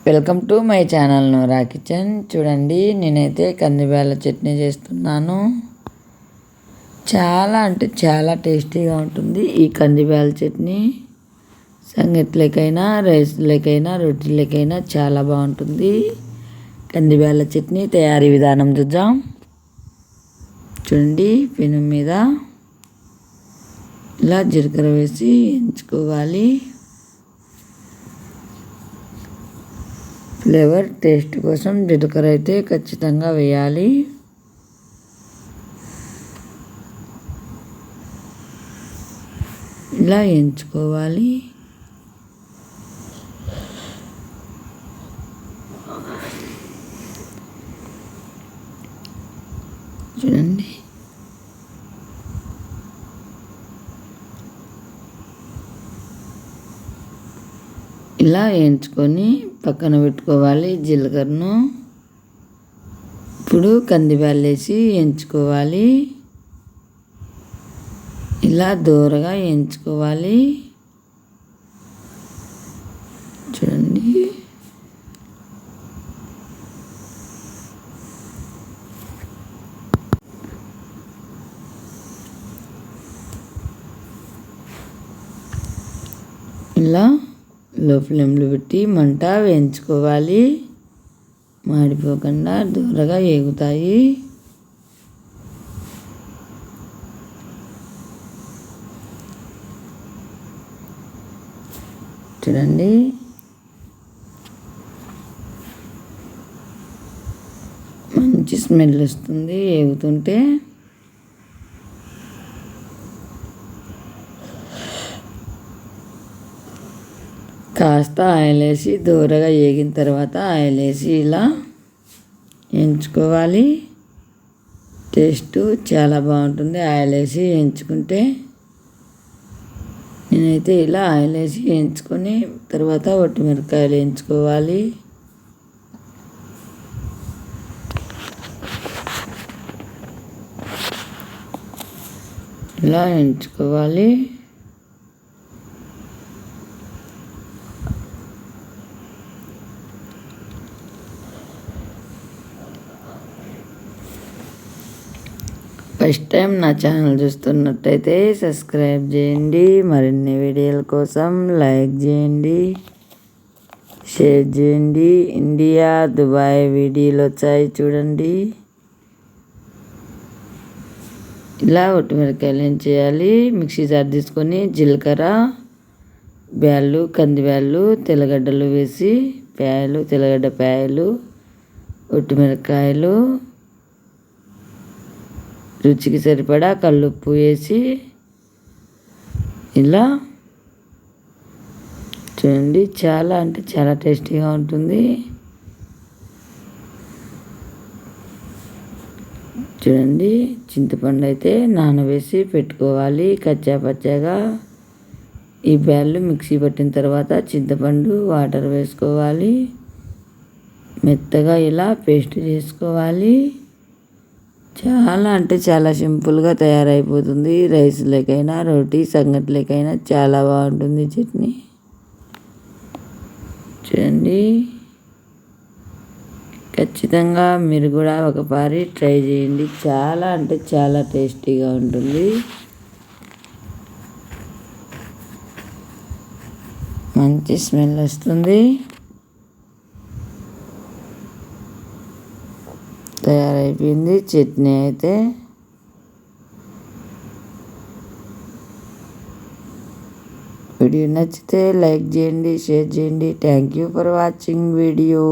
Welcome to my channel Noora kitchen. చూడండి, నేనైతే కందిబ్యాళ్ళ చట్నీ చేస్తున్నాను. చాలా అంటే చాలా టేస్టీగా ఉంటుంది ఈ కందిబ్యాళ్ళ చట్నీ. సంగట్లేకైనా, రైస్లేకైనా, రొట్టెలకైనా చాలా బాగుంటుంది. కందిబ్యాళ్ళ చట్నీ తయారీ విధానం చూద్దాం. చూడండి, పెనం మీద ఇలా జీలకర్ర వేసి ఎంచుకోవాలి. ఫ్లేవర్ టేస్ట్ కోసం జీలకర్ర అయితే ఖచ్చితంగా వేయాలి. ఇలా ఎంచుకోవాలి. చూడండి, ఇలా వేయించుకొని పక్కన పెట్టుకోవాలి జీలకర్రను. ఇప్పుడు కందిబ్యాళ్ళు వేసి వేయించుకోవాలి. ఇలా దూరగా వేయించుకోవాలి. చూడండి, ఇలా లో ఫ్లేమ్లో పెట్టి మంట వేయించుకోవాలి. మాడిపోకుండా దూరగా వేగుతాయి. చూడండి, మంచి స్మెల్ వస్తుంది వేగుతుంటే. కాస్త ఆయిల్ వేసి దూరగా వేగిన తర్వాత ఆయిల్ వేసి ఇలా వేయించుకోవాలి. టేస్ట్ చాలా బాగుంటుంది ఆయిల్ వేసి వేయించుకుంటే. నేనైతే ఇలా ఆయిల్ వేసి వేయించుకొని తర్వాత మిరపకాయలు వేయించుకోవాలి. ఇలా వేయించుకోవాలి. ఫస్ట్ టైం నా ఛానల్ చూస్తున్నట్టయితే సబ్స్క్రైబ్ చేయండి. మరిన్ని వీడియోల కోసం లైక్ చేయండి, షేర్ చేయండి. ఇండియా, దుబాయ్ వీడియోలు వచ్చాయి చూడండి. ఇలా మిరపకాయలు ఏం చేయాలి, మిక్సీ జార్ తీసుకొని జీలకర్ర, బ్యాళ్ళు, కందిబ్యాళ్ళు, తెల్లగడ్డలు వేసి తెల్లగడ్డ ప్యాయలు, మిరపకాయలు, రుచికి సరిపడా కల్లుప్పు వేసి ఇలా చూడండి, చాలా అంటే చాలా టేస్టీగా ఉంటుంది. చూడండి, చింతపండు అయితే నానవేసి పెట్టుకోవాలి కచ్చా పచ్చాగా. ఈ బ్యాళ్ళు మిక్సీ పట్టిన తర్వాత చింతపండు వాటర్ వేసుకోవాలి. మెత్తగా ఇలా పేస్ట్ చేసుకోవాలి. చాలా అంటే చాలా సింపుల్గా తయారైపోతుంది. రైస్లకైనా, రోటీ సంగట్లకైనా చాలా బాగుంటుంది చట్నీ. చూడండి, ఖచ్చితంగా మీరు కూడా ఒకసారి ట్రై చేయండి. చాలా అంటే చాలా టేస్టీగా ఉంటుంది. మంచి స్మెల్ వస్తుంది. తయారైపోయింది చట్నీ అయితే. వీడియో నచ్చితే లైక్ చేయండి, షేర్ చేయండి. Thank you for watching video.